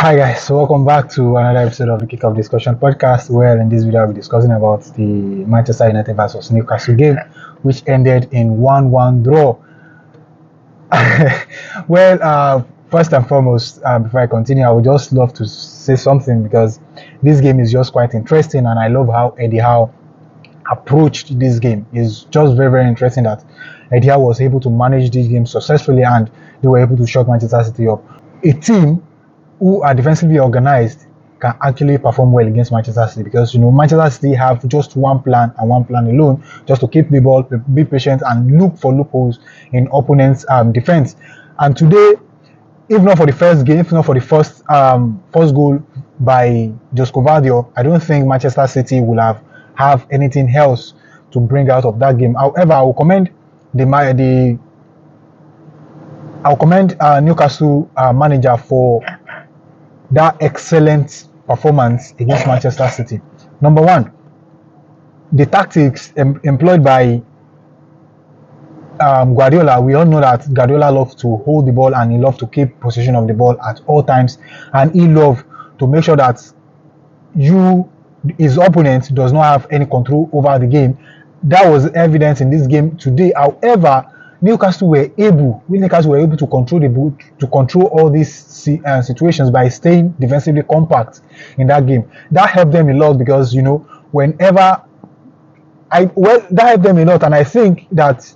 Hi guys, so welcome back to another episode of the Kick Off Discussion podcast. Where in this video I'll be discussing about the Manchester United versus Newcastle game, which ended in 1-1 draw. First and foremost, before I continue, I would just love to say something because this game is just quite interesting, and I love how Eddie Howe approached this game. It's just very, very interesting that Eddie Howe was able to manage this game successfully, and they were able to shut Manchester City up. A team who are defensively organized can actually perform well against Manchester City because Manchester City have just one plan and one plan alone, just to keep the ball, be patient, and look for loopholes in opponents' defense. And today, if not for the first game, if not for the first goal by Josko Vardio, I don't think Manchester City will have anything else to bring out of that game. However, I will commend Newcastle manager for that excellent performance against Manchester City. Number one, the tactics employed by Guardiola. We all know that Guardiola loves to hold the ball and he loves to keep possession of the ball at all times, and he loves to make sure that his opponent does not have any control over the game. That was evident in this game today. However, Newcastle were able to control the ball, to control all these situations by staying defensively compact in that game. That helped them a lot because that helped them a lot, and I think that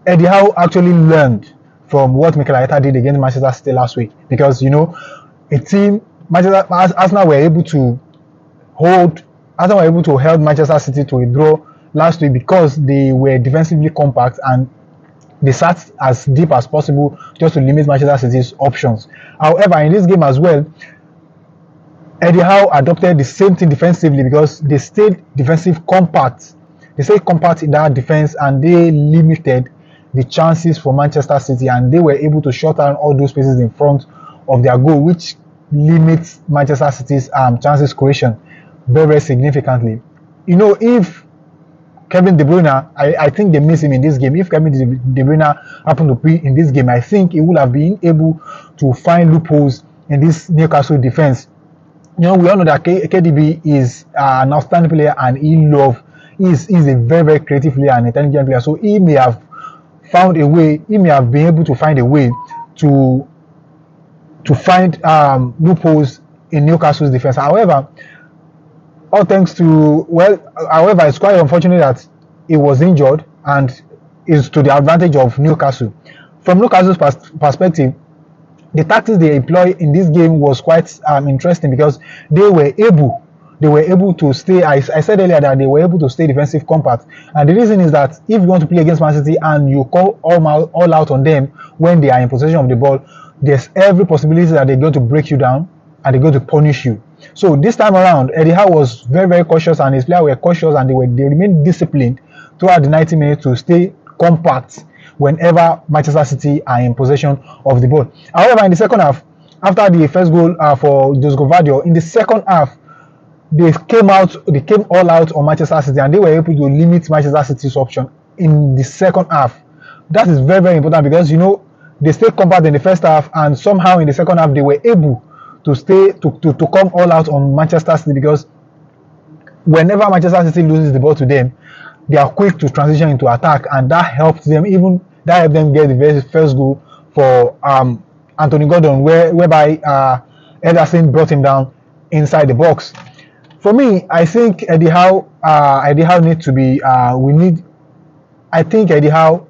Eddie Howe actually learned from what Mikel Arteta did against Manchester City last week, because Arsenal were able to hold Manchester City to a draw last week because they were defensively compact and they sat as deep as possible just to limit Manchester City's options. However, in this game as well, Eddie Howe adopted the same thing defensively because they stayed defensive compact. They stayed compact in that defense and they limited the chances for Manchester City, and they were able to shut down all those spaces in front of their goal, which limits Manchester City's chances creation very, very significantly. If Kevin De Bruyne, I think they miss him in this game. If Kevin De Bruyne happened to be in this game, I think he would have been able to find loopholes in this Newcastle defense. We all know that KDB is an outstanding player, and he's a very, very creative player and intelligent player. So he may have been able to find a way to find loopholes in Newcastle's defense. However, it's quite unfortunate that he was injured, and is to the advantage of Newcastle. From Newcastle's perspective, the tactics they employed in this game was quite interesting because they were able to stay. I said earlier that they were able to stay defensive compact, and the reason is that if you want to play against Man City and you call all out on them when they are in possession of the ball, there's every possibility that they're going to break you down and they're going to punish you. So this time around, Eddie Howe was very, very cautious, and his players were cautious, and they remained disciplined throughout the 90 minutes to stay compact whenever Manchester City are in possession of the ball. However, in the second half, after the first goal for Josko Vardio, in the second half, they came all out on Manchester City, and they were able to limit Manchester City's option in the second half. That is very, very important because they stayed compact in the first half, and somehow in the second half they were able to come all out on Manchester City, because whenever Manchester City loses the ball to them, they are quick to transition into attack, and that helped them get the very first goal for Anthony Gordon, whereby Ederson brought him down inside the box. For me, I think Eddie Howe needs to be. I think Eddie Howe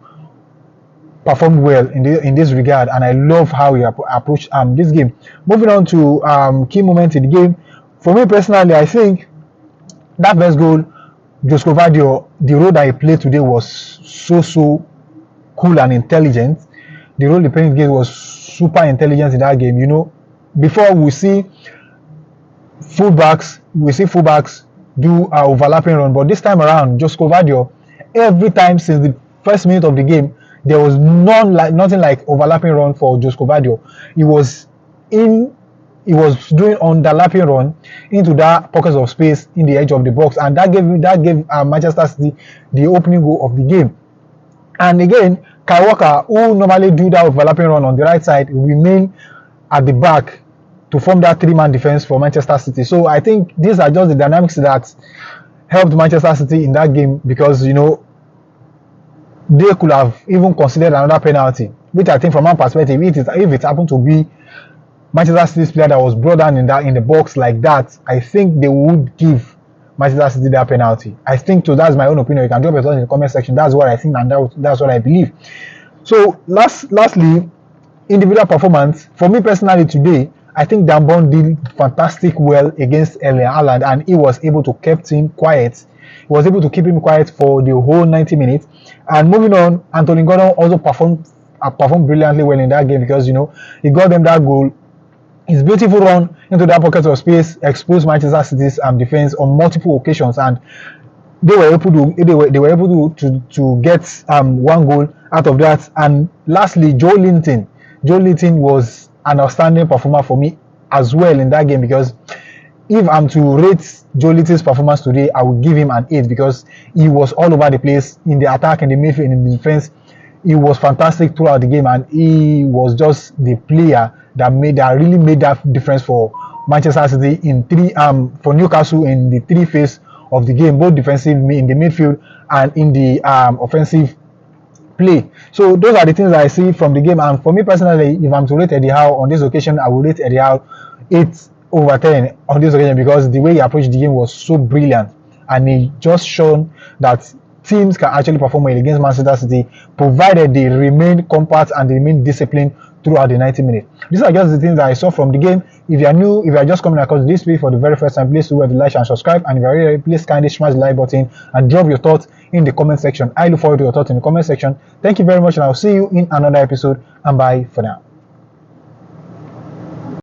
performed well in this regard, and I love how he approached this game. Moving on to key moments in the game. For me personally, I think that first goal, Josko Vardio, the role that he played today was so cool and intelligent. The role he played in the game was super intelligent in that game. Before we see fullbacks do overlapping run, but this time around, Josko Vardio, every time since the first minute of the game, there was nothing like overlapping run for Josko Vardio. He was doing underlapping run into that pockets of space in the edge of the box, and that gave Manchester City the opening goal of the game. And again, Kyle Walker, who normally do that overlapping run on the right side, remain at the back to form that three-man defense for Manchester City. So I think these are just the dynamics that helped Manchester City in that game, because they could have even considered another penalty, which I think from my perspective, if it happened to be Manchester City's player that was brought down in the box like that, I think they would give Manchester City that penalty. I think so. That's my own opinion. You can drop your thoughts in the comment section. That's what I think, and that's what I believe. So lastly, individual performance. For me personally today, I think Dambon did fantastic well against Erling Haaland, and he was able to keep him quiet. He was able to keep him quiet for the whole 90 minutes. And moving on, Anthony Gordon also performed brilliantly well in that game, because he got them that goal. His beautiful run into that pocket of space exposed Manchester City's defense on multiple occasions, and they were able to get one goal out of that. And lastly, Joe Linton was an outstanding performer for me as well in that game, because if I'm to rate Joe Linton's performance today, I would give him an 8, because he was all over the place in the attack, in the midfield, in the defense. He was fantastic throughout the game, and he was just the player that really made that difference for Manchester City for Newcastle in the three phase of the game, both defensive, in the midfield, and in the offensive play. So those are the things that I see from the game. And for me personally, if I'm to rate Eddie Howe on this occasion, I will rate Eddie Howe 8/10 on this occasion, because the way he approached the game was so brilliant, and he just shown that teams can actually perform well against Manchester City, provided they remain compact and they remain disciplined throughout the 90 minutes. These are just the things that I saw from the game. If you are new, if you are just coming across this video for the very first time, please do like and subscribe. And if you are ready, please kindly smash the like button and drop your thoughts in the comment section. I look forward to your thoughts in the comment section. Thank you very much, and I'll see you in another episode, and bye for now.